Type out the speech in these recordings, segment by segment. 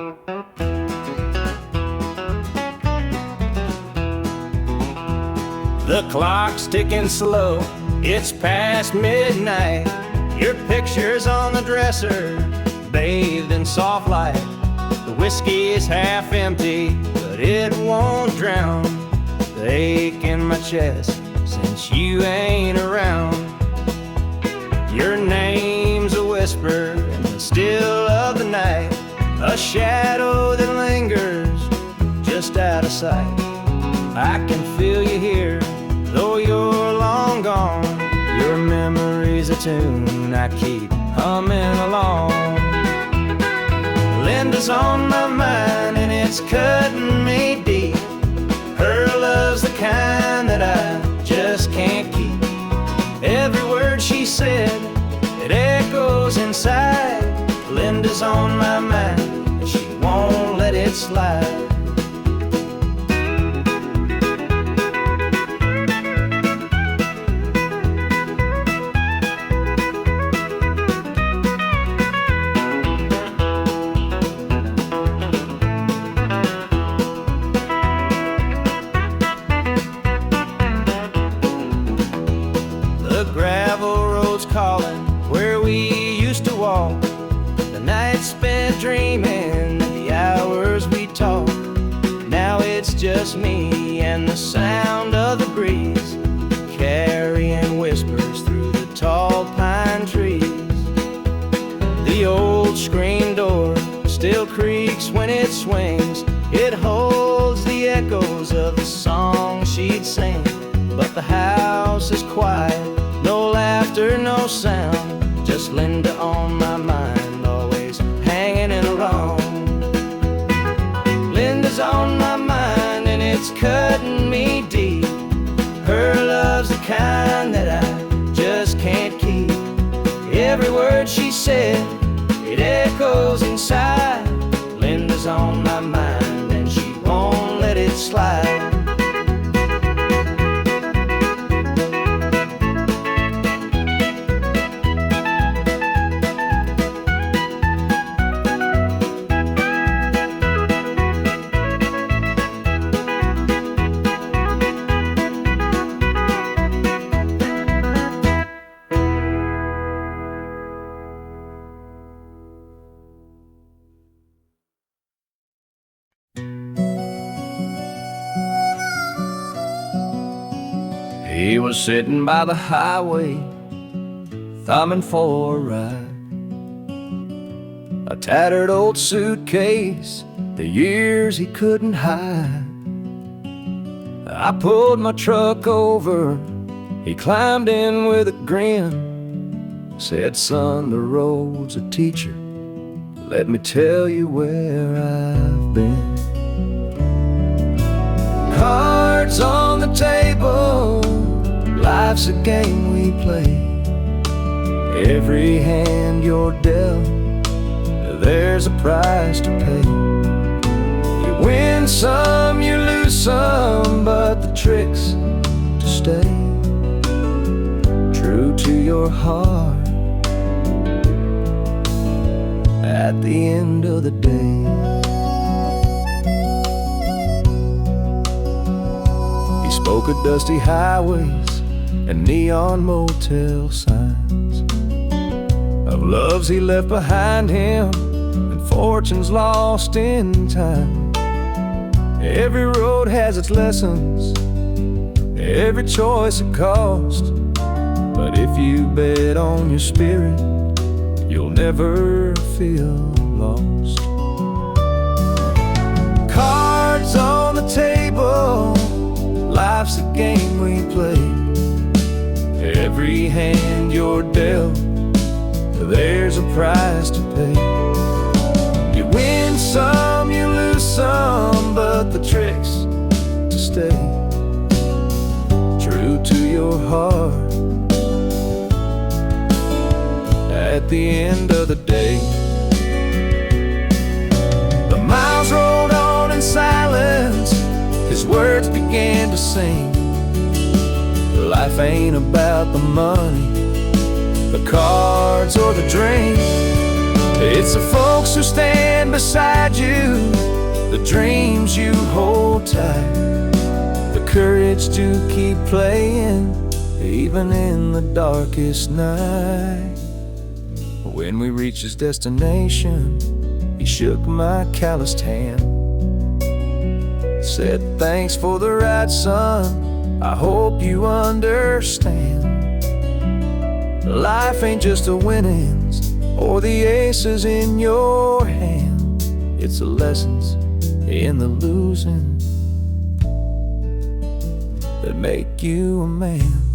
The clock's ticking slow, it's past midnight. Your picture's on the dresser, bathed in soft light. The whiskey is half empty, but it won't drown the ache in my chest since you ain't around. Your name's a whisper in the still of the night, a shadow that lingers just out of sight. I can feel you here, though you're long gone. Your memory's a tune I keep humming along. Linda's on my mind and it's cutting me deep. Her love's the kind that I just can't keep. Every word she said, it echoes inside. Linda's on my mind and she won't let it slide. Gravel roads calling where we used to walk. The nights spent dreaming, the hours we talked. Now it's just me and the sound of the breeze, carrying whispers through the tall pine trees. The old screen door still creaks when it swings. It holds the echoes of the song she'd sing. But the house is quiet, no laughter, no sound, just Linda on my mind, always hanging along. Linda's on my mind and it's cutting me deep. Her love's the kind that I just can't keep. Every word she said, it echoes inside. Linda's on my mind and she won't let it slide. He was sitting by the highway, thumbing for a ride. A tattered old suitcase, the years he couldn't hide. I pulled my truck over, he climbed in with a grin. Said, son, the road's a teacher, let me tell you where I've been. Cards on the table, life's a game we play. Every hand you're dealt, there's a price to pay. You win some, you lose some, but the trick's to stay true to your heart at the end of the day. He spoke of dusty highways and neon motel signs, of loves he left behind him and fortunes lost in time. Every road has its lessons, every choice a cost, but if you bet on your spirit, you'll never feel lost. Cards on the table, life's a game we play. Every hand you're dealt, there's a price to pay. You win some, you lose some, but the trick's to stay true to your heart at the end of the day. The miles rolled on in silence, his words began to sing. Life ain't about the money, the cards, or the drink. It's the folks who stand beside you, the dreams you hold tight, the courage to keep playing even in the darkest night. When we reached his destination, he shook my calloused hand, said, "Thanks for the ride, son, I hope you understand. Life ain't just the winnings or the aces in your hand. It's the lessons in the losing that make you a man."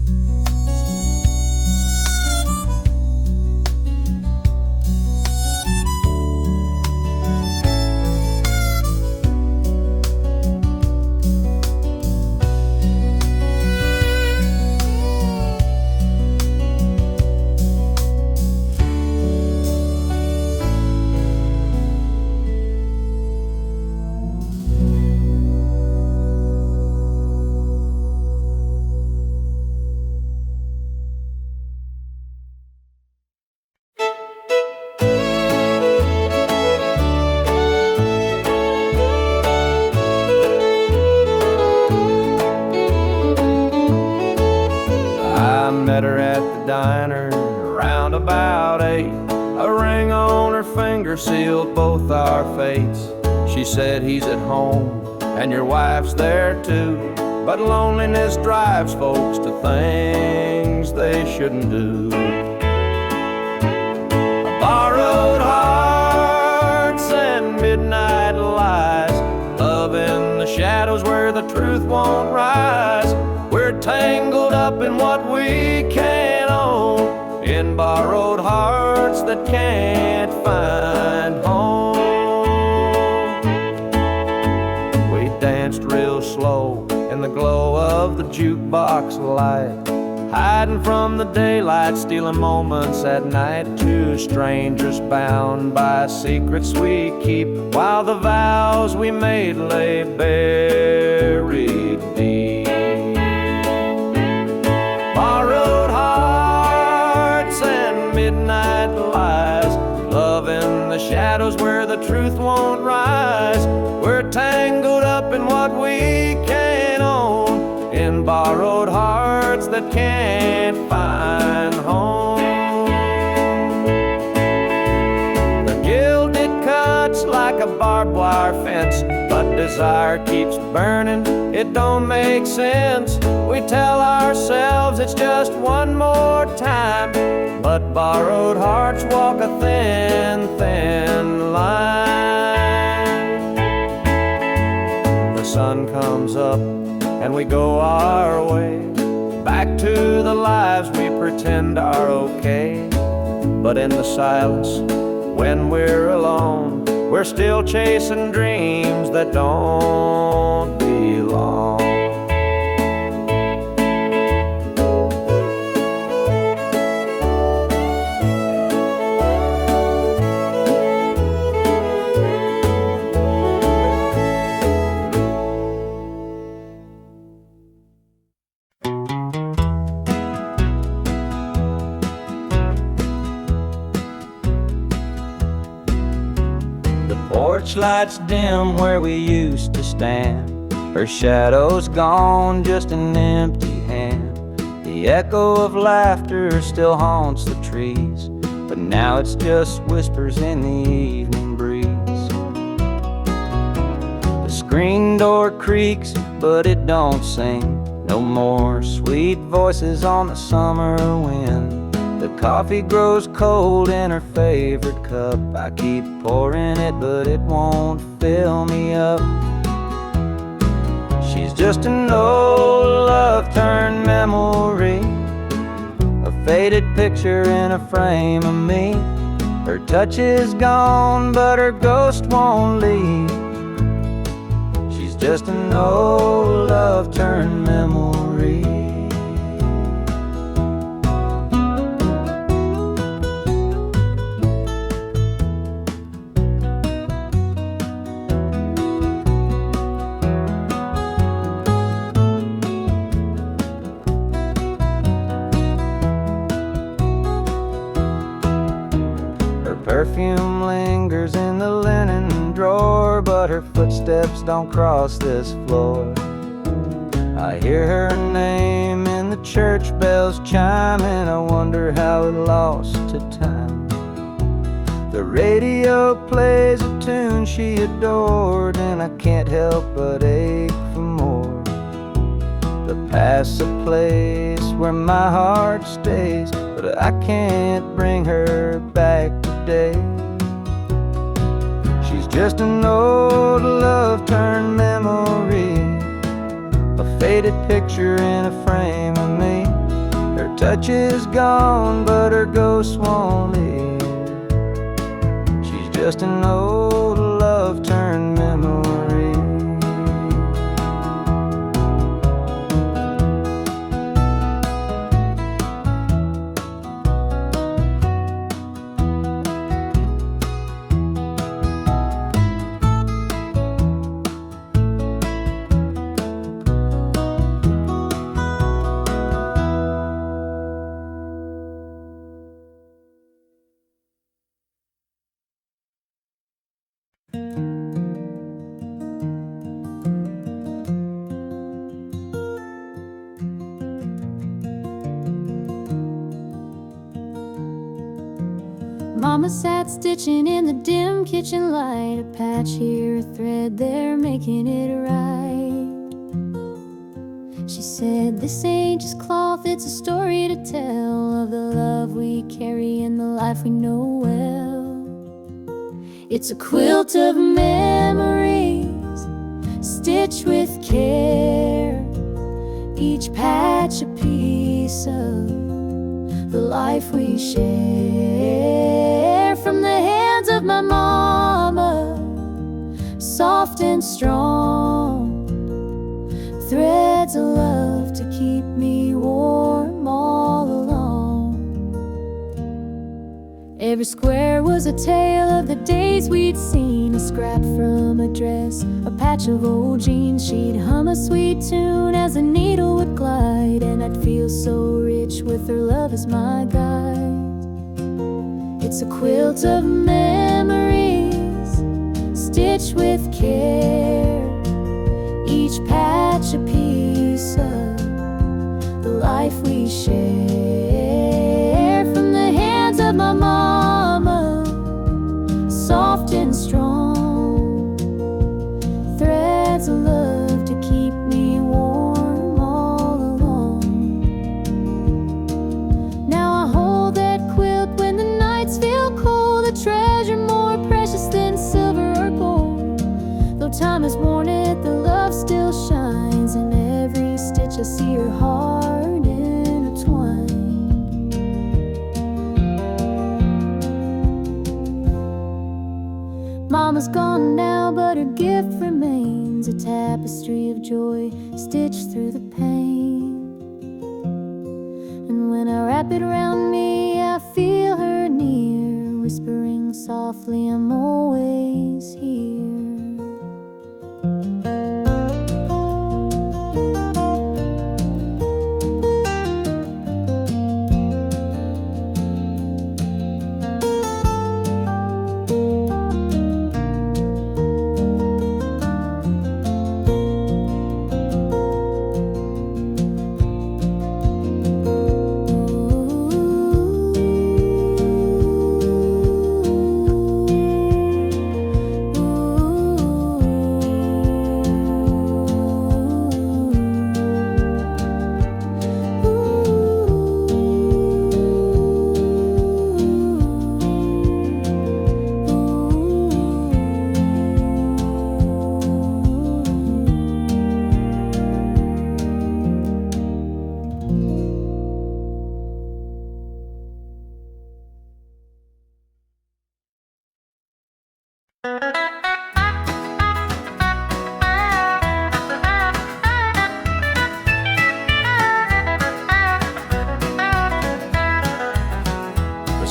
I met her at the diner around about 8. A ring on her finger sealed both our fates. She said, "He's at home and your wife's there too, but loneliness drives folks to things they shouldn't do." Borrowed hearts and midnight lies, love in the shadows where the truth won't rise. We're tangled up in what we can't own, in borrowed hearts that can't find home. We danced real slow in the glow of the jukebox light, hiding from the daylight, stealing moments at night. Two strangers bound by secrets we keep, while the vows we made lay buried deep. Borrowed hearts and midnight lies, love in the shadows where the truth won't rise. We're tangled up in what we can't own, in borrowed hearts that can't find home. The guilt, it cuts like a barbed wire fence, but desire keeps burning, it don't make sense. We tell ourselves it's just one more time, but borrowed hearts walk a thin, thin line. The sun comes up and we go our way, back to the lives we pretend are okay. But in the silence, when we're alone, we're still chasing dreams that don't belong. Porch lights dim where we used to stand, her shadow's gone, just an empty hand. The echo of laughter still haunts the trees, but now it's just whispers in the evening breeze. The screen door creaks, but it don't sing. No more sweet voices on the summer wind. The coffee grows cold in her favorite cup. I keep pouring it, but it won't fill me up. She's just an old love-turned memory, a faded picture in a frame of me. Her touch is gone, but her ghost won't leave. She's just an old love-turned memory. Perfume door, but her footsteps don't cross this floor. I hear her name and the church bells chime, and I wonder how it lost to time. The radio plays a tune she adored, and I can't help but ache for more. The past's a place where my heart stays, but I can't bring her back today. She's just an old love-turned memory, a faded picture in a frame of me. Her touch is gone, but her ghost won't leave. She's just an old love-turned memory. Mama sat stitching in the dim kitchen light, a patch here, a thread there, making it right. She said, "This ain't just cloth, it's a story to tell of the love we carry and the life we know well. It's a quilt of memories, stitched with care, each patch a piece of the life we share. From the hands of my mama, soft and strong, threads of love to keep me warm all along. Every square was a tale of the days we'd seen, a scrap from a dress, a patch of old jeans. She'd hum a sweet tune as the needle would glide, and I'd feel so rich with her love as my guide. It's a quilt of memories, stitched with care, each patch a piece of the life we share. From the hands of my mama, soft and strong, threads of love to keep me warm all along. Now I hold that quilt when the nights feel cold, a treasure more precious than silver or gold. Though time has worn it, the love still shines. In every stitch I see her heart intertwined. Mama's gone now, but her gift remains, a tapestry of joy stitched through the pain. And when I wrap it around me, I feel her near, whispering softly, I'm always here.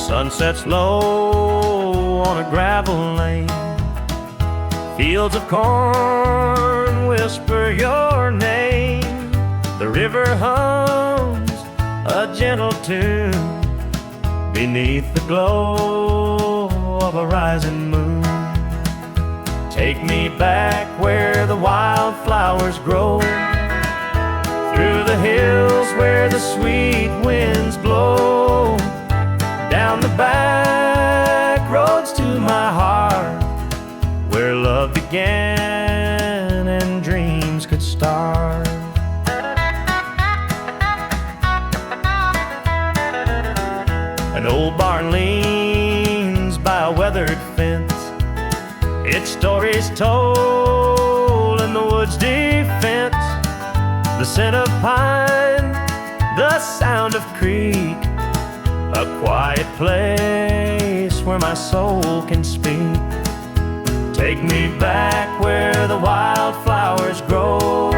Sun sets low on a gravel lane. Fields of corn whisper your name. The river hums a gentle tune beneath the glow of a rising moon. Take me back where the wildflowers grow, through the hills where the sweet winds blow, down the back roads to my heart, where love began and dreams could start. An old barn leans by a weathered fence, its story's told in the woods' defense. The scent of pine, the sound of creek, a quiet place where my soul can speak. Take me back where the wildflowers grow,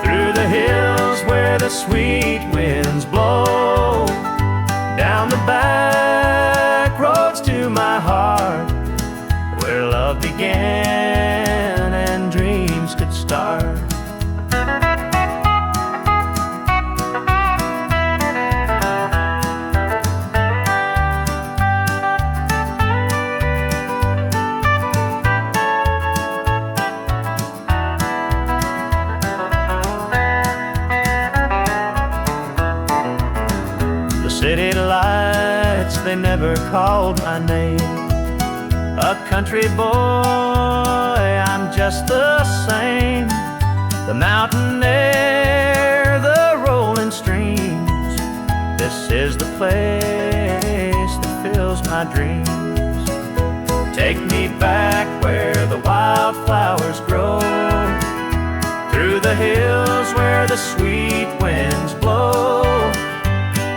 through the hills where the sweet winds blow, down the back roads to my heart, where love began and dreams could start. The city lights, they never called my name. A country boy, I'm just the same. The mountain air, the rolling streams, this is the place that fills my dreams. Take me back where the wildflowers grow, through the hills where the sweet winds blow,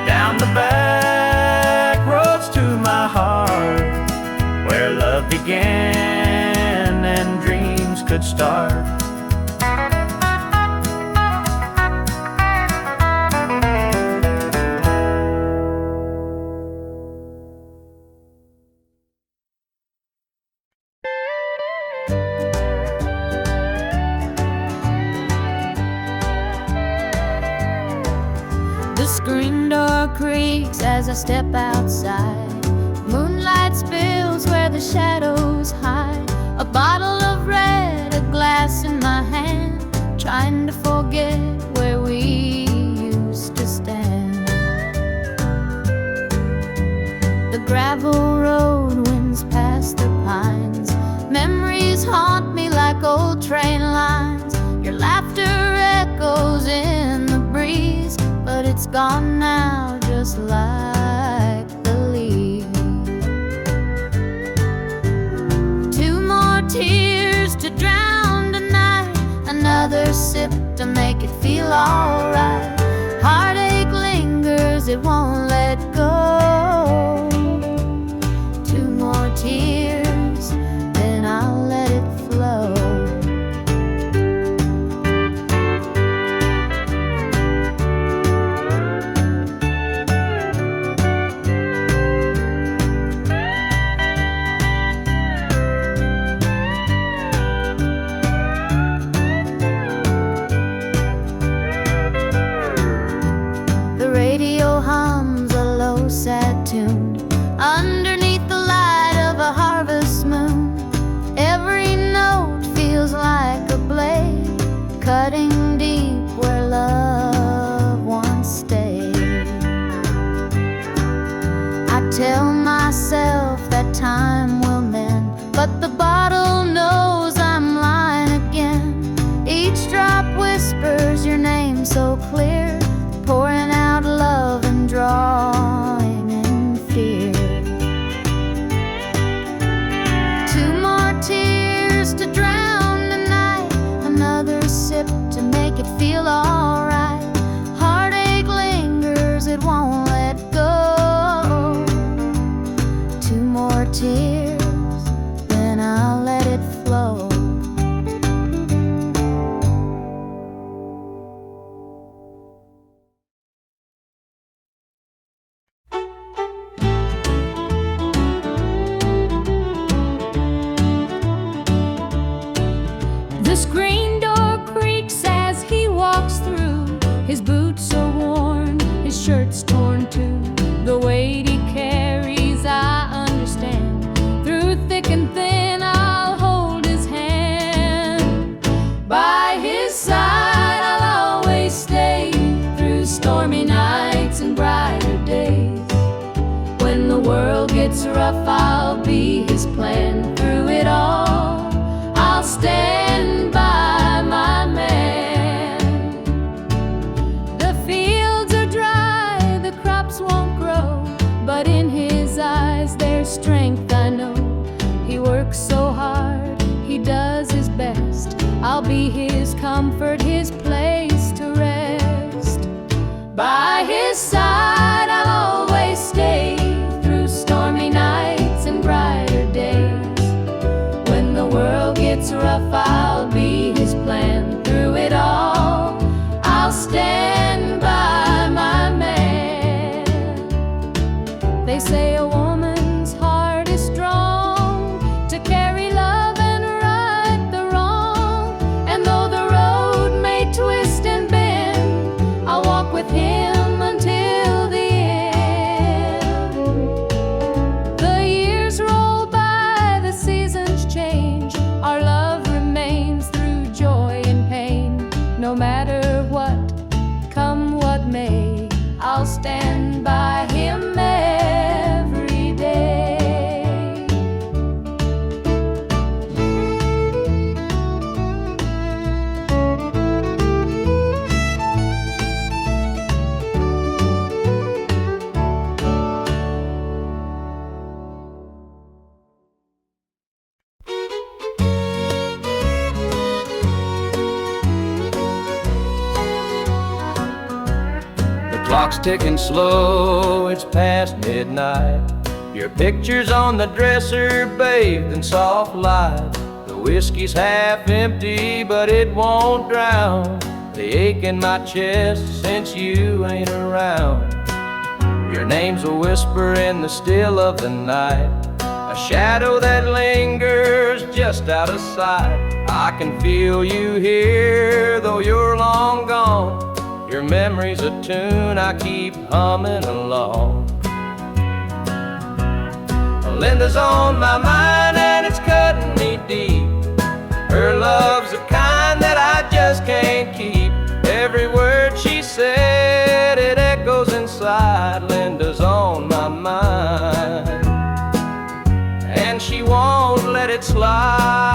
down the back roads to my heart, where love began and dreams could start. The screen door creaks as I step outside. Moonlight spills where the shadows hide. A bottle of red, a glass in my hand, trying to forget where we used to stand. The gravel road winds past the pines. Memories haunt me like old train lines. Your laughter echoes in the breeze, but it's gone now, just like the leaves. Two more tears to drown tonight, another sip to make it feel alright. Heartache lingers, it won't let go. Two more tears, then I'll let it flow. The radio hums I'll be his comfort, his place to rest. By his side I'll always stay, through stormy nights and brighter days. When the world gets rough, I'll be his plan. Through it all, I'll stand by my man. They say a woman's heart is strong to carry love and right the wrong. And though the road may twist and bend, I'll walk with him until the end. The years roll by, the seasons change, our love remains through joy and pain. No matter what, come what may, I'll stand by him every day. The clock's ticking slow, it's past midnight. Your picture's on the dresser, bathed in soft light. The whiskey's half empty, but it won't drown the ache in my chest since you ain't around. Your name's a whisper in the still of the night, a shadow that lingers just out of sight. I can feel you here, though you're long gone. Your memory's a tune I keep humming along. Linda's on my mind and it's cutting me deep. Her love's the kind that I just can't keep. Every word she said, it echoes inside. Linda's on my mind and she won't let it slide.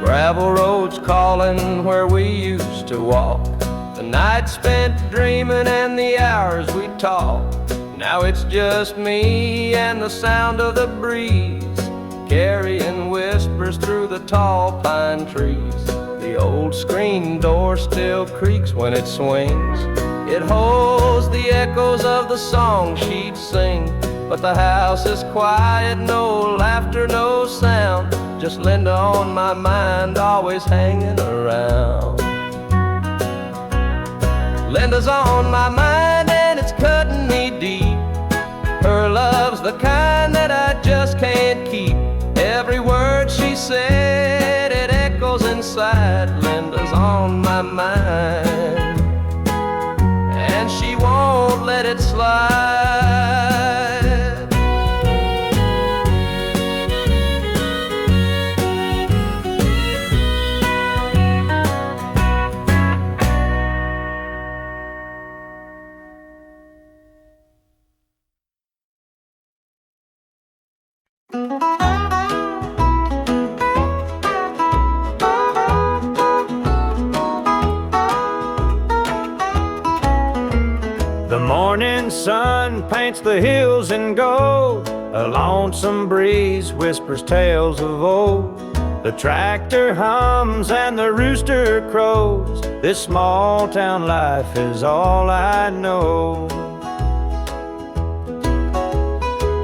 Gravel roads calling where we used to walk, the night spent dreaming and the hours we talked. Now it's just me and the sound of the breeze, carrying whispers through the tall pine trees. The old screen door still creaks when it swings. It holds the echoes of the song she'd sing. But the house is quiet, no laughter, no sound. Just Linda on my mind, always hanging around. Linda's on my mind and it's cutting me deep. Her love's the kind that I just can't keep. Every word she said, it echoes inside. Linda's on my mind and she won't let it slide. The morning sun paints the hills in gold. A lonesome breeze whispers tales of old. The tractor hums and the rooster crows. This small town life is all I know.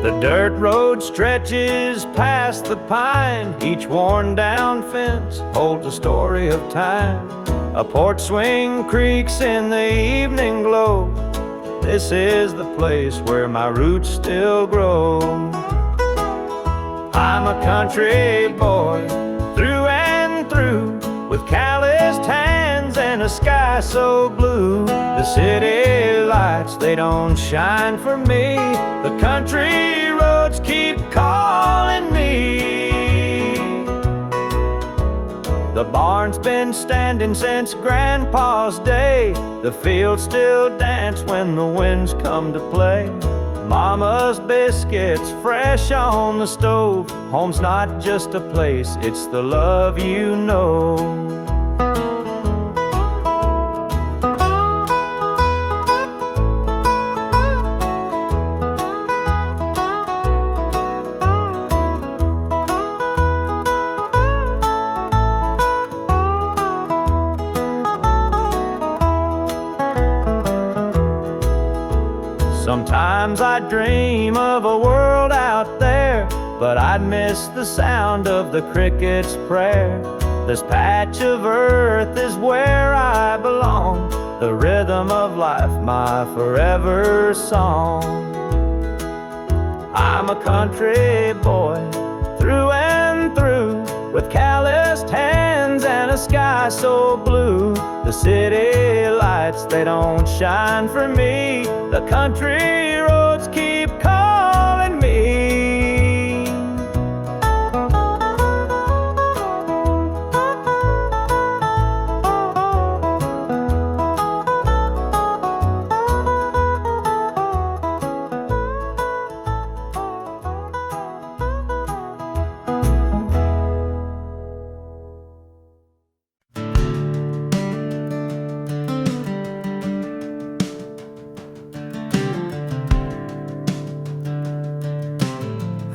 The dirt road stretches past the pine. Each worn down fence holds a story of time. A porch swing creaks in the evening glow. This is the place where my roots still grow. I'm a country boy through and through, with calloused hands and a sky so blue. The city lights, they don't shine for me. The country roads keep calling me. The barn's been standing since Grandpa's day. The fields still dance when the winds come to play. Mama's biscuits fresh on the stove. Home's not just a place, it's the love you know. Sometimes I dream of a world out there, but I'd miss the sound of the cricket's prayer. This patch of earth is where I belong, the rhythm of life, my forever song. I'm a country boy, through and through, with calloused hands and a sky so blue. The city lights, they don't shine for me. The country roads keep calling me.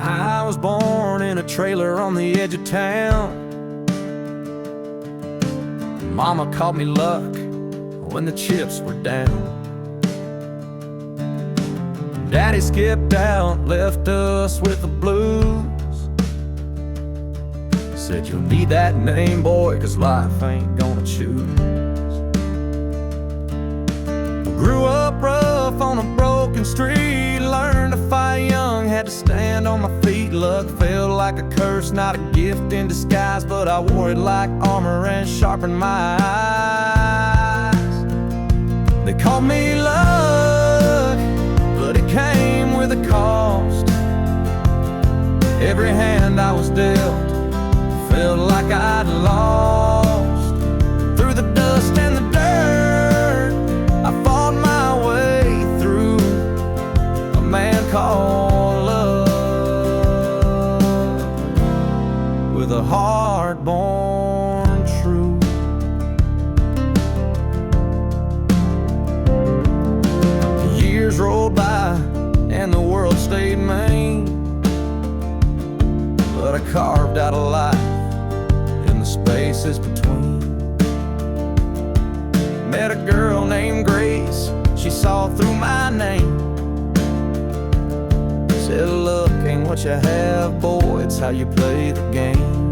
I was born in a trailer on the edge of town. Mama called me luck when the chips were down. Daddy skipped out, left us with the blues. Said you'll need that name, boy, 'cause life ain't gonna choose. Grew up rough on a broken street, learned to fight young, had to stand on my feet. Luck felt like a curse, not a gift in disguise, but I wore it like armor and sharpened my eyes. They called me luck, but it came with a cost. Every hand I was dealt felt like I'd lost. Through the dust and the dirt, I fought my way through. A man called love, with a heart born true. The years rolled by and the world stayed mean, but I carved out a life in the spaces between. Met a girl named Grace, she saw through my name. Said luck ain't what you have, boy, it's how you play the game.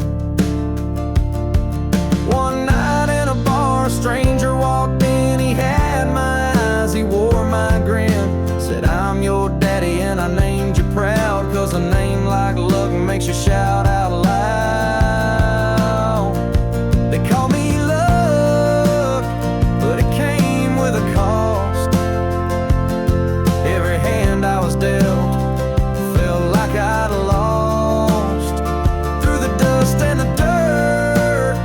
One night in a bar, a stranger walked in, he had my eyes, he wore my grin. Said I'm your daddy and I named you proud, 'cause a name like luck makes you shout out loud. They call me luck, but it came with a cost. Every hand I was dealt felt like I'd lost. Through the dust and the dirt,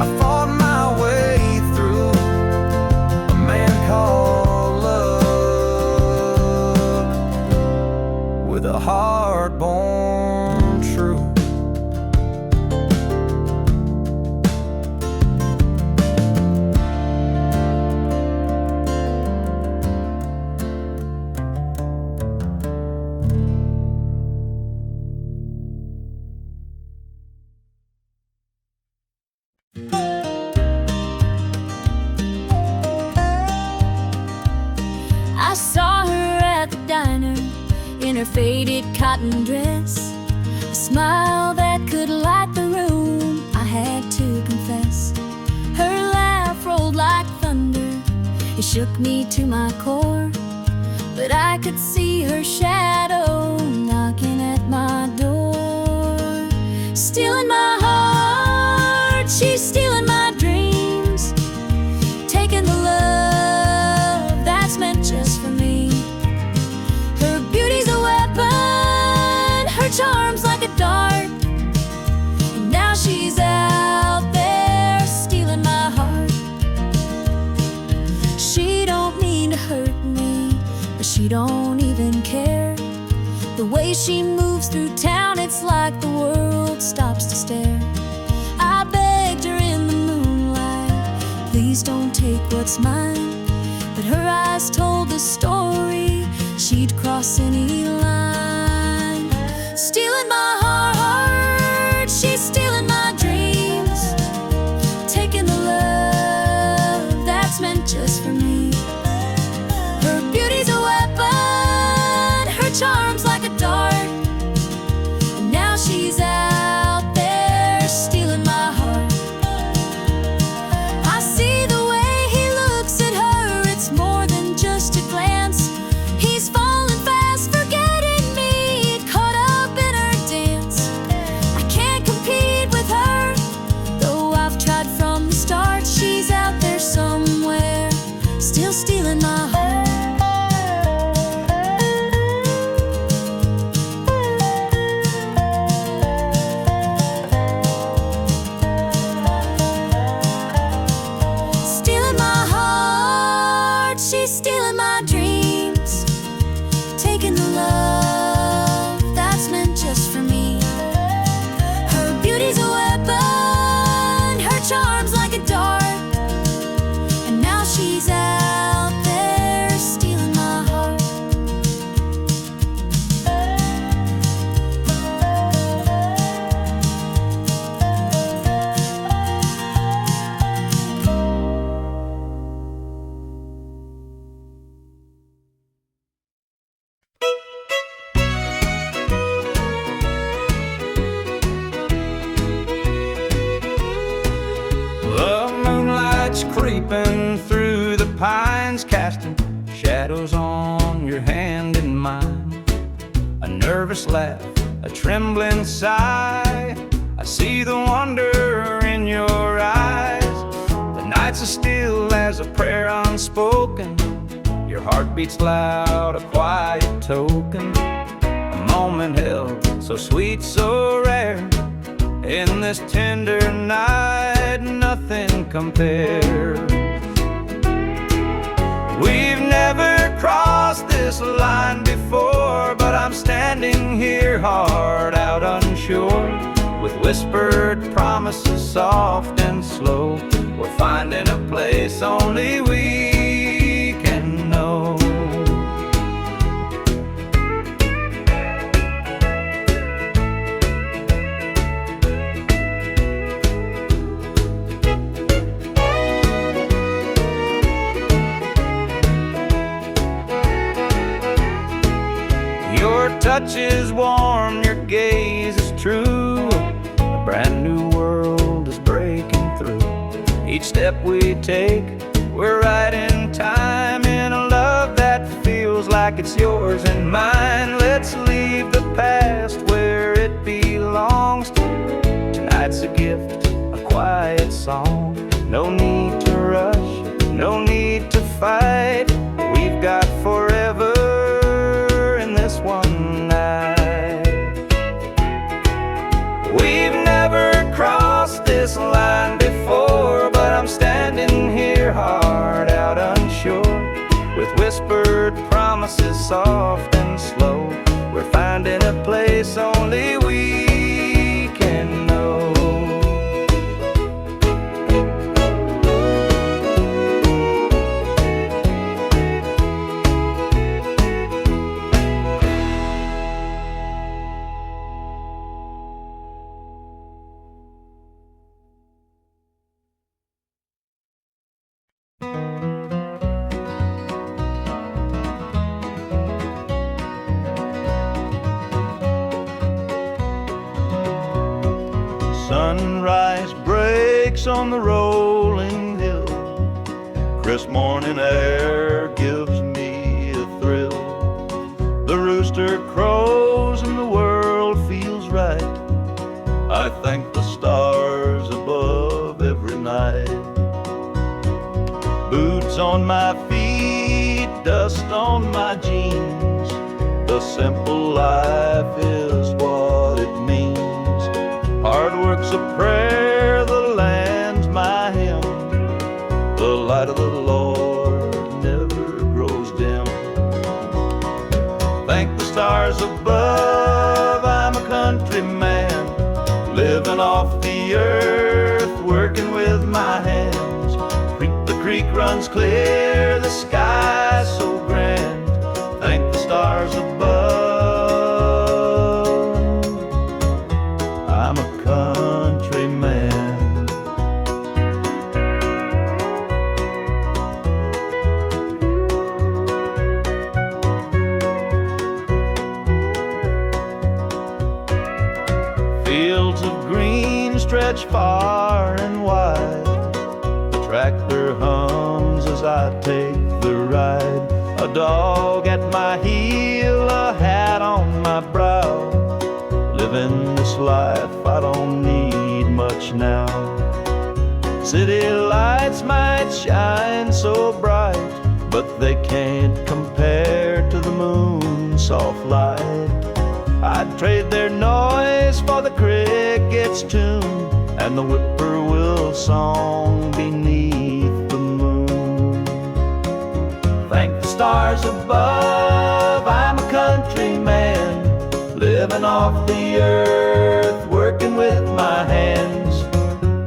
I fought my way through. A man called love, with a heart born true. I saw her at the diner in her faded cotton dress, a smile that could light the room, I had to confess. Her laugh rolled like thunder, it shook me to my core, but I could see her shadow knocking at my door. Stealing my heart, she's stealing my dreams, taking the love that's meant just for me. Her beauty's a weapon, her charm's like a dart, and now she's out there stealing my heart. She don't mean to hurt me, but she don't even care. The way she moves through town, it's like the world stops to stare. I begged her in the moonlight, please don't take what's mine, but her eyes told the story, she'd cross any line. Stealing my heart, she's stealing my dreams, taking the love that's meant just for me. Her beauty's a weapon, She's out there stealing my heart. The moonlight's creeping through the pines, casting shadows on your hand and mine. A nervous laugh, a trembling sigh, I see the wonder in your eyes. The nights are still as a prayer unspoken. Your heart beats loud, a quiet token. A moment held, so sweet, so rare. In this tender night, nothing compares. We've never crossed this line before, but I'm standing here, heart out unsure, with whispered promises soft and slow. We're finding a place only we can know. Your touch is warm, your gaze is true. A brand new world is breaking through. Each step we take, we're right in time, in a love that feels like it's yours and mine. Let's leave the past where it belongs. Tonight's a gift, a quiet song. No need to rush, no need to fight. We've got forever one night. We've never crossed this line before, but I'm standing here, heart out unsure, with whispered promises soft and slow. We're finding a place only we can know. Sunrise breaks on the rolling hill. Crisp morning air gives me a thrill. The rooster crows and the world feels right. I thank the stars above every night. Boots on my feet, dust on my jeans. The simple life is what it means. Hard work's a prayer, the land's my hymn. The light of the Lord never grows dim. Thank the stars above, I'm a country man, living off the earth, working with my hands. The creek runs clear, the sky's so grand. Thank the stars above, I'm a country man. Fields of green stretch far and wide. The tractor hums as I take the ride. A dog at my heel, a hat on my brow. Living this life, I don't need much now. City lights might shine so bright, but they can't compare to the moon's soft light. I'd trade their noise for the cricket's tune and the whippoorwill song beneath the moon. Thank the stars above, I'm a country man, living off the earth, working with my hands.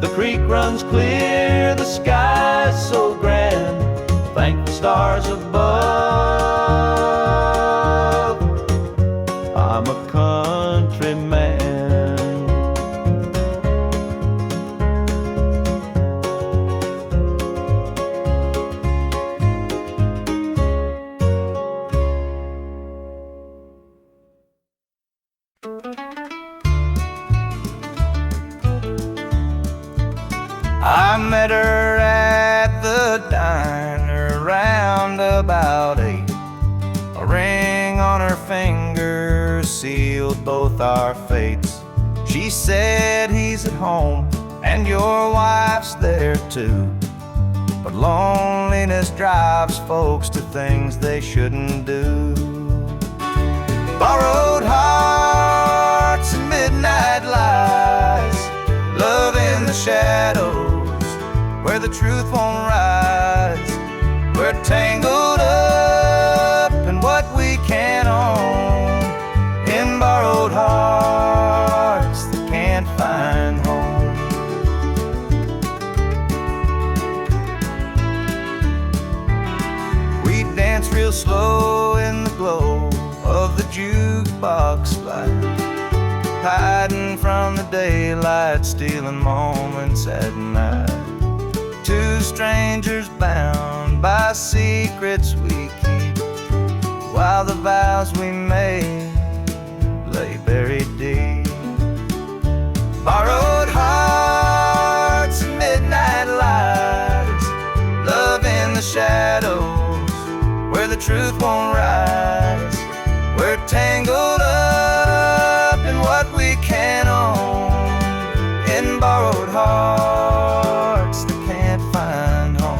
The creek runs clear, the sky's so grand. stars above. I'm a country man. I met her at the diner round about 8. A ring on her finger sealed both our fates. She said he's at home and your wife's there too, but loneliness drives folks to things they shouldn't do. Borrowed hearts and midnight lies, love in the shadows where the truth won't rise. We're tangled up in what we can't own, in borrowed hearts that can't find home. We dance real slow in the glow of the jukebox light, hiding from the daylight, stealing moments at night. Two strangers bound by secrets we keep, while the vows we made lay buried deep. Borrowed hearts and midnight lights, love in the shadows where the truth won't rise. We're tangled up in what we can't own, in borrowed hearts that can't find home.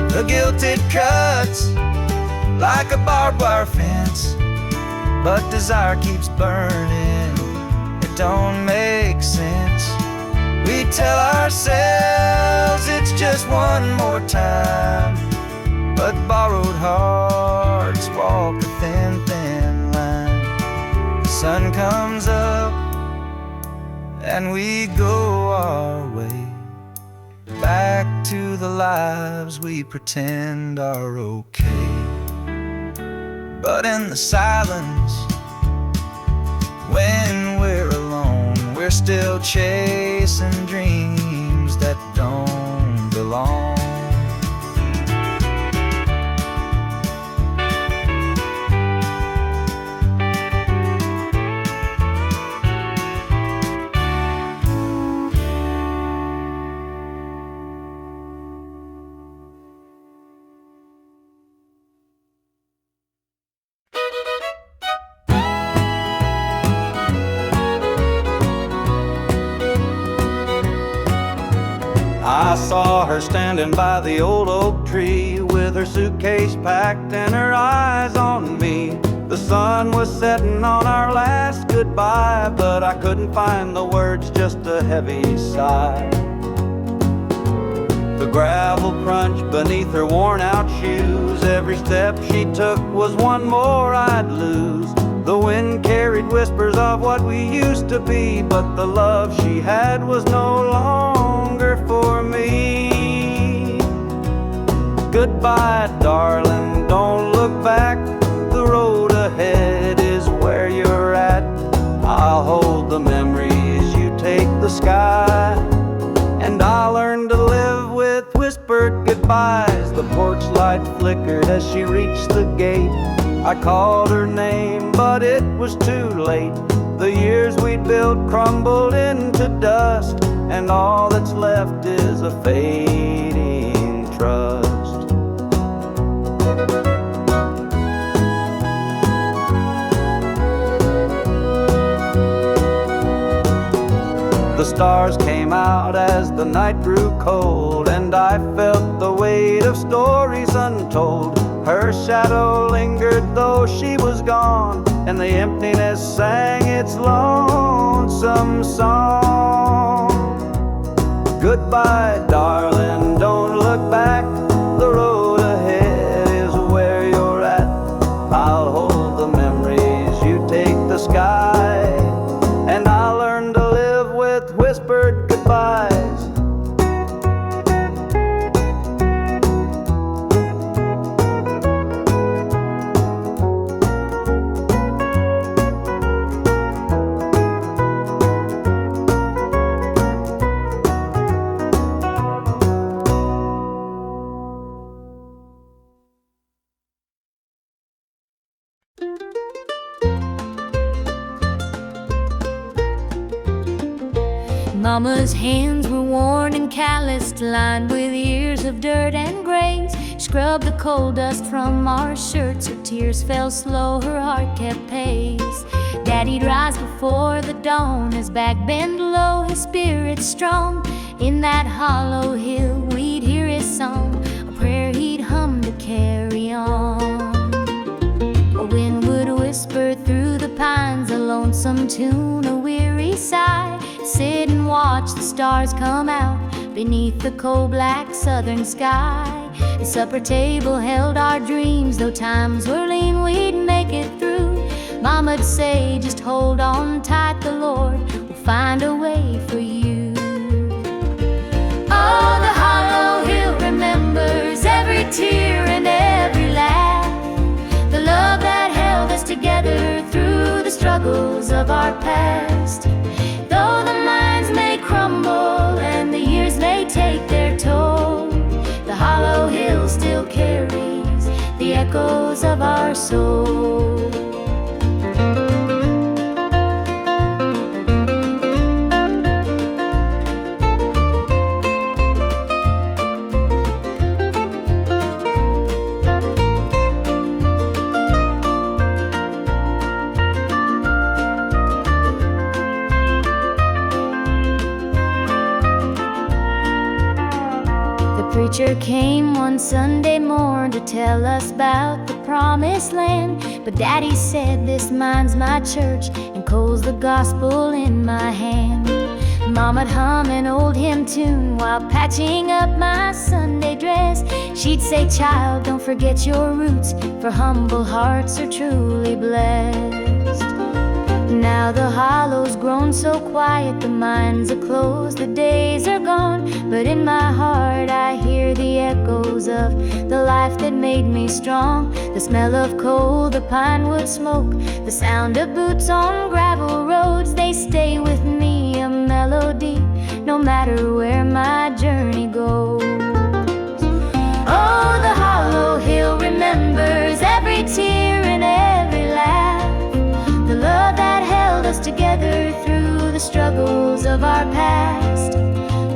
The guilt it cuts like a barbed wire fence, but desire keeps burning. It don't make sense. We tell ourselves it's just one more time, but borrowed hearts walk a thin, thin line. The sun comes up and we go our way, back to the lives we pretend are okay. But in the silence, when we're alone, we're still chasing dreams that don't belong. I saw her standing by the old oak tree with her suitcase packed and her eyes on me. The sun was setting on our last goodbye, but I couldn't find the words, just a heavy sigh. The gravel crunched beneath her worn out shoes. Every step she took was one more I'd lose. The wind carried whispers of what we used to be, but the love she had was no longer for me. Goodbye, darling, don't look back. The road ahead is where you're at. I'll hold the memories, you take the sky, and I'll learn to live with whispered goodbyes. The porch light flickered as she reached the gate. I called her name, but it was too late. The years we'd built crumbled into dust, and all that's left is a fading trust. The stars came out as the night grew cold, and I felt the weight of stories untold. Her shadow lingered though she was gone, and the emptiness sang its lonesome song. goodbye, darling, don't look back. The road ahead is where you're at. I'll hold the memories, you take the sky, and I'll learn to live with whispered goodbyes. Mama's hands were worn and calloused, lined with years of dirt and graze. Scrubbed the coal dust from our shirts, her tears fell slow, her heart kept pace. Daddy'd rise before the dawn, his back bent low, his spirit strong. In that hollow hill we'd hear his song, a prayer he'd hum to carry on. A wind would whisper through the pines, a lonesome tune, a weary sigh. Sit and watch the stars come out beneath the coal-black southern sky. The supper table held our dreams, though times were lean, we'd make it through. Mama'd say, just hold on tight, the Lord will find a way for you. Oh, the hollow hill remembers every tear and every laugh, the love that held us together through the struggles of our past. Though the minds may crumble and the years may take their toll, the hollow hill still carries the echoes of our soul. The preacher came one Sunday morn to tell us about the promised land. But Daddy said, this mine's my church and coal's the gospel in my hand. Mama'd hum an old hymn tune while patching up my Sunday dress. She'd say, child, don't forget your roots, for humble hearts are truly blessed. Now the hollow's grown so quiet, the mines are closed, the days are gone. But in my heart I hear the echoes of the life that made me strong. The smell of coal, the pine wood smoke, the sound of boots on gravel roads, they stay with me, a melody, no matter where my journey goes. Oh, the hollow hill remembers every tear and every laugh, the love that held us together through the struggles of our past.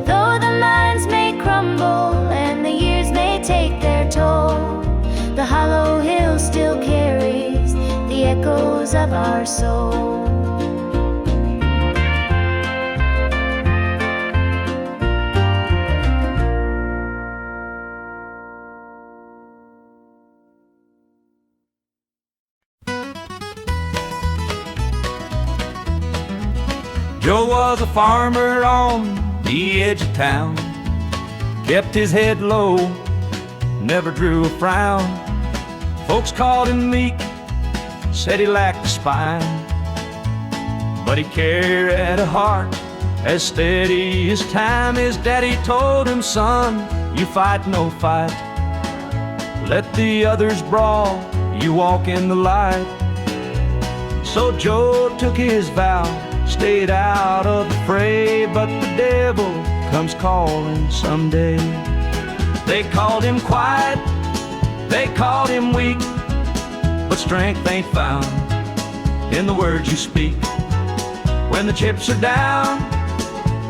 Though the minds may crumble and the years may take their toll, the hollow hill still carries the echoes of our soul. Joe was a farmer on the edge of town, kept his head low, never drew a frown. Folks called him meek, said he lacked a spine, but he carried a heart as steady as time. His daddy told him, son, you fight no fight, let the others brawl, you walk in the light. So Joe took his vow, stayed out of the fray, but the devil comes calling someday. They called him quiet, they called him weak, but strength ain't found in the words you speak. When the chips are down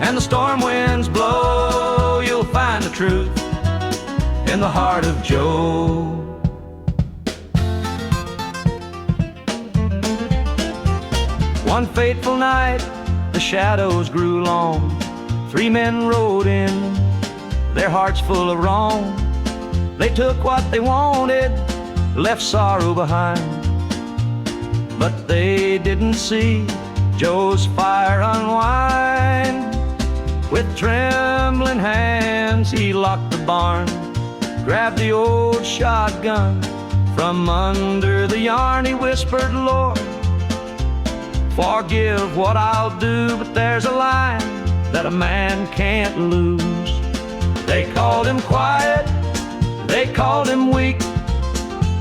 and the storm winds blow, you'll find the truth in the heart of Joe. One fateful night, the shadows grew long. 3 men rode in, their hearts full of wrong. They took what they wanted, left sorrow behind, but they didn't see Joe's fire unwind. With trembling trembling hands, he locked the barn, grabbed the old shotgun. From under the yarn he whispered, Lord, forgive what I'll do, but there's a line that a man can't lose. They called him quiet, they called him weak,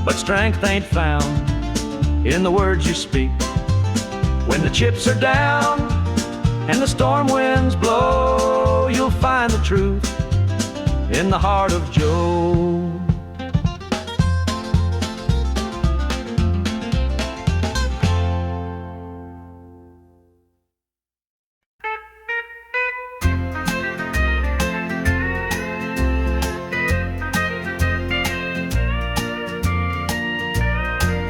but strength ain't found in the words you speak. When the chips are down and the storm winds blow, you'll find the truth in the heart of Joe.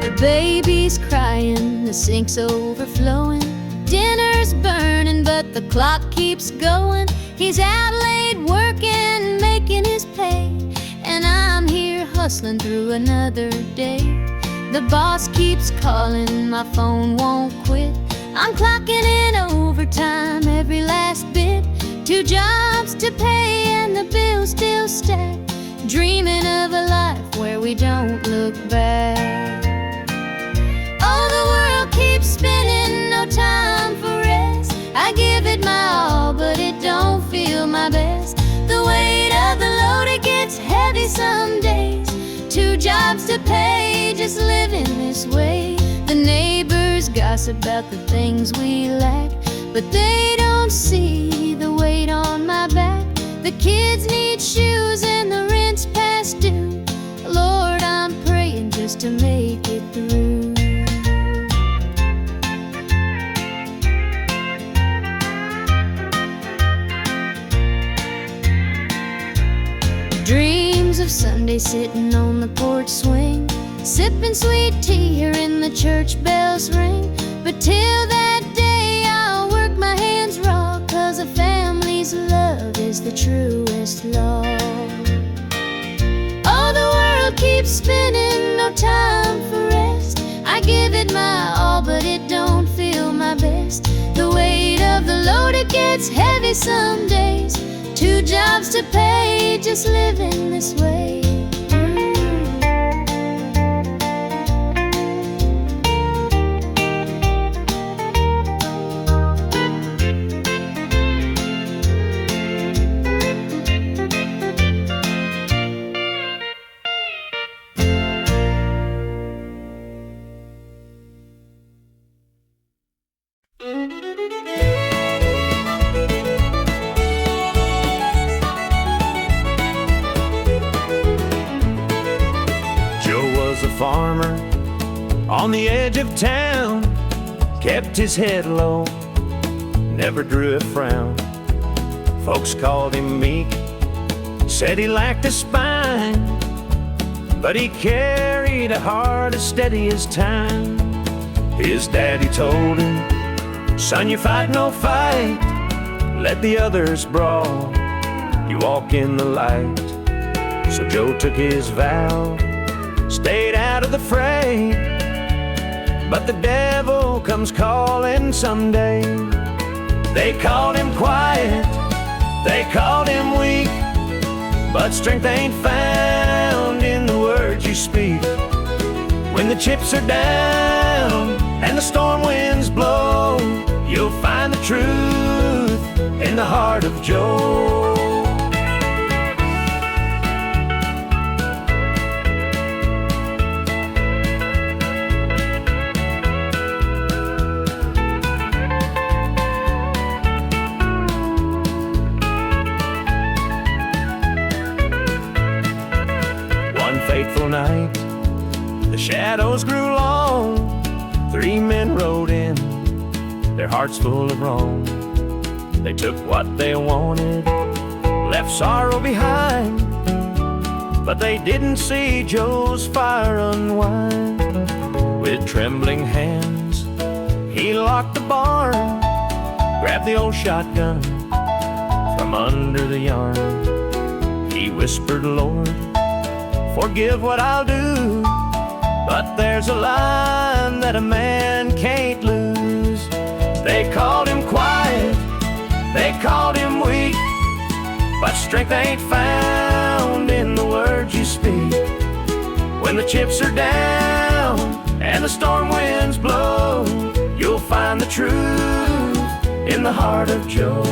The baby's crying, the sink's overflowing, dinner's burning, but the clock keeps going. He's out late working, making his pay, and I'm here hustling through another day. The boss keeps calling, my phone won't quit. I'm clocking in overtime every last bit. 2 jobs to pay and the bills still stack, dreaming of a life where we don't look back. Oh, the world keeps spinning, no time for rest. I give it my all, but it don't feel my best. The weight of the load, it gets heavy some days. 2 jobs to pay, just living this way. The neighbors gossip about the things we lack, but they don't see the weight on my back. The kids need shoes and the rent's past due. Lord, I'm praying just to make it through. Dreams of Sunday sitting on the porch swing, sipping sweet tea, hearing the church bells ring. But till that day I'll work my hands raw, 'cause a family's love is the truest law. Oh, the world keeps spinning, no time for rest. I give it my all, but it don't feel my best. The weight of the load, it gets heavy some days. 2 jobs to pay, just living this way. Farmer on the edge of town, kept his head low, never drew a frown. Folks called him meek, said he lacked a spine, but he carried a heart as steady as time. His daddy told him, son, you fight no fight, let the others brawl, you walk in the light. So Joe took his vow, stayed out of the fray, but the devil comes calling someday. They called him quiet, they called him weak, but strength ain't found in the words you speak. When the chips are down and the storm winds blow, you'll find the truth in the heart of Joe. Fateful night, the shadows grew long. 3 men rode in, their hearts full of wrong. They took what they wanted, left sorrow behind, but they didn't see Joe's fire unwind. With trembling hands, he locked the barn, grabbed the old shotgun from under the yarn. He whispered, Lord, forgive what I'll do, but there's a line that a man can't lose. They called him quiet, they called him weak, but strength ain't found in the words you speak. When the chips are down and the storm winds blow, you'll find the truth in the heart of Joe.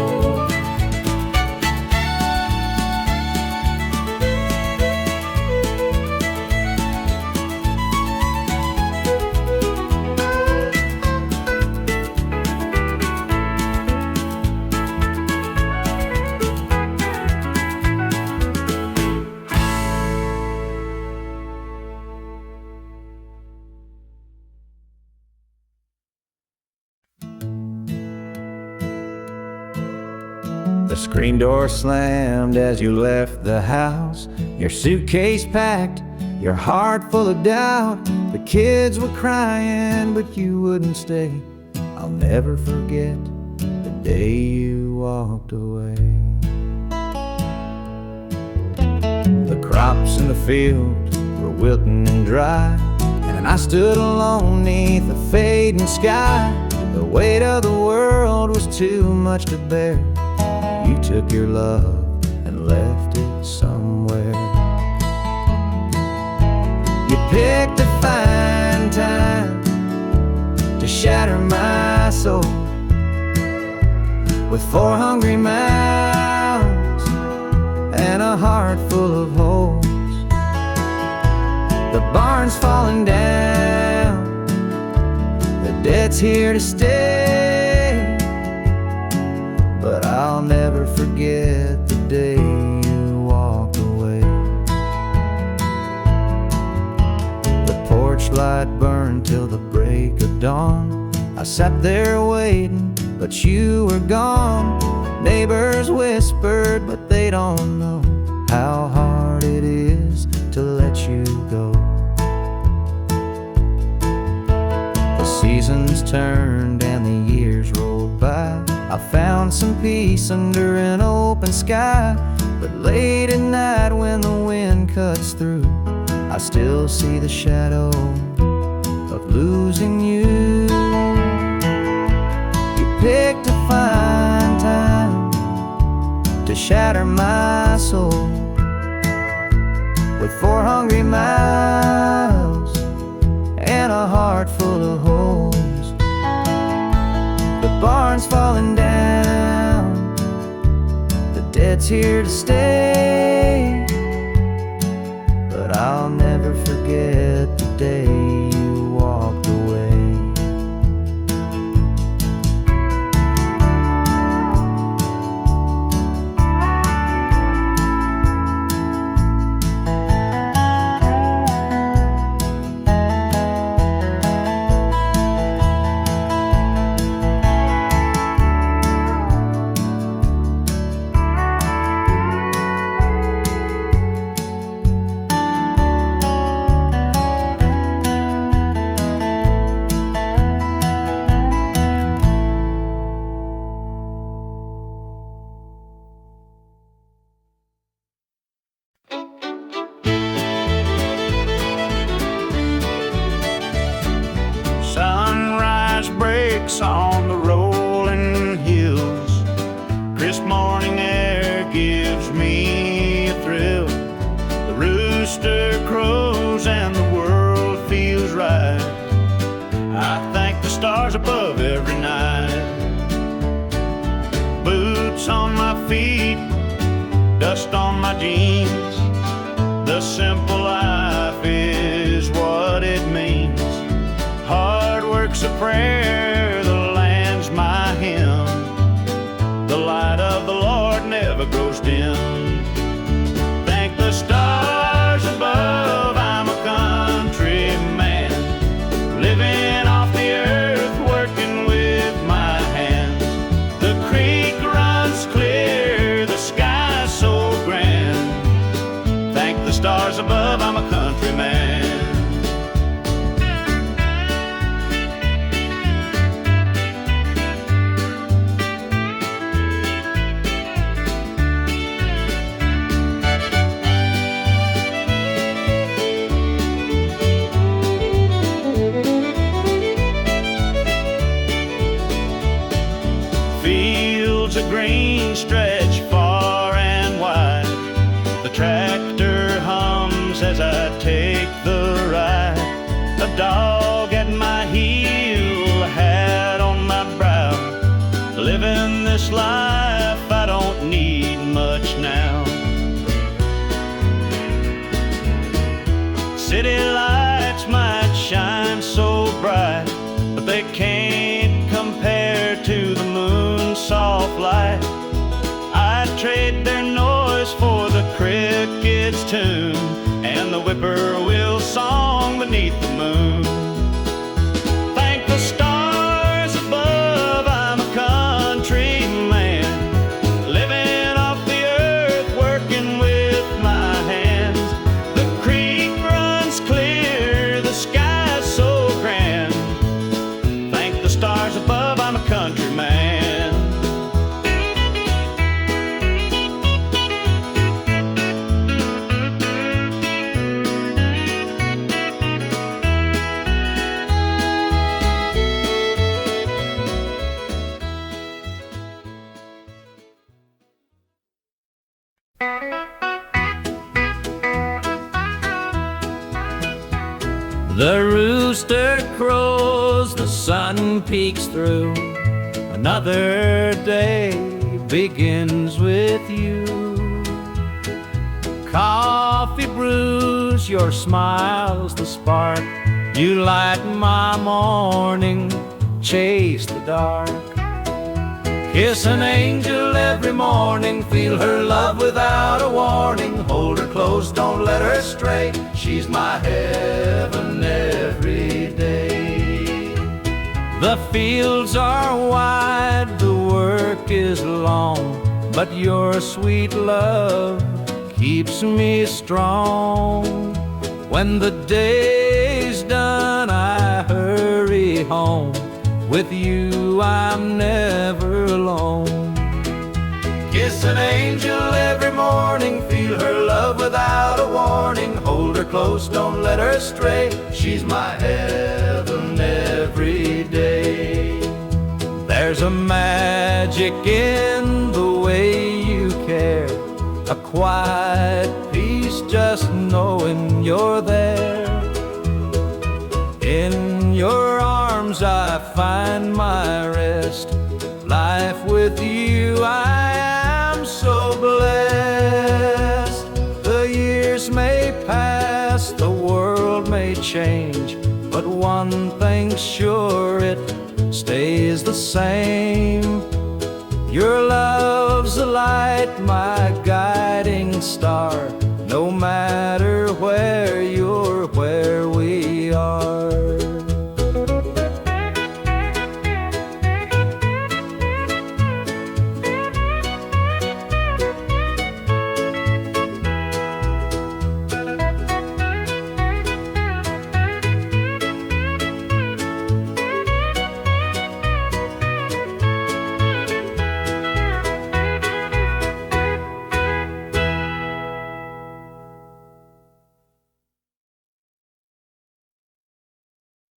The screen door slammed as you left the house, your suitcase packed, your heart full of doubt. The kids were crying, but you wouldn't stay. I'll never forget the day you walked away. The crops in the field were wilting and dry, and I stood alone neath the fading sky. The weight of the world was too much to bear. You took your love and left it somewhere. You picked a fine time to shatter my soul with 4 hungry mouths and a heart full of holes. The barn's falling down, the debt's here to stay, but I'll never forget the day you walked away. The porch light burned till the break of dawn. I sat there waiting, but you were gone. Neighbors whispered, but they don't know how hard it is to let you go. The seasons turned and the years rolled by. I found some peace under an open sky, but late at night when the wind cuts through, I still see the shadow of losing you. You picked a fine time to shatter my soul with 4 hungry mouths and a heart full of holes. The barn's falling down, the debt's here to stay, but I'll never forget the day you walked away. Sunrise breaks on the rolling hills. Crisp morning air gives me a thrill. The rooster crows and the world feels right. I thank the stars above every night. Boots on my feet, dust on my jeans. The simple life is what it means. Hard work's a prayer, the land's my hymn. The light of the Lord never grows dim. Thank the stars above, I'm a country man, living off the earth, working with my hands. The creek runs clear, the sky's so grand. Thank the stars above, I'm a country man. Fields of green stretch far and white. I'd trade their noise for the cricket's tune and the whippoorwill song beneath the moon. Thank the stars above, I'm a country man, living off the earth, working with my hands. The creek runs clear, the sky's so grand. Thank the stars above, I'm a country man. The rooster crows, the sun peeks through. Another day begins with you. Coffee brews, your smile's the spark. You light my morning, chase the dark. Kiss an angel every morning, feel her love without a warning. Hold her close, don't let her stray, she's my heaven every day. The fields are wide, the work is long, but your sweet love keeps me strong. When the day's done, I hurry home. With you I'm never alone. Kiss an angel every morning, feel her love without a warning. Hold her close, don't let her stray, she's my heaven every day. There's a magic in the way you care, a quiet peace just knowing you're there. In your arms I find my rest. Life with you I am so blessed. The years may pass, the world may change, but one thing's sure, it stays the same. Your love's a light, my guiding star.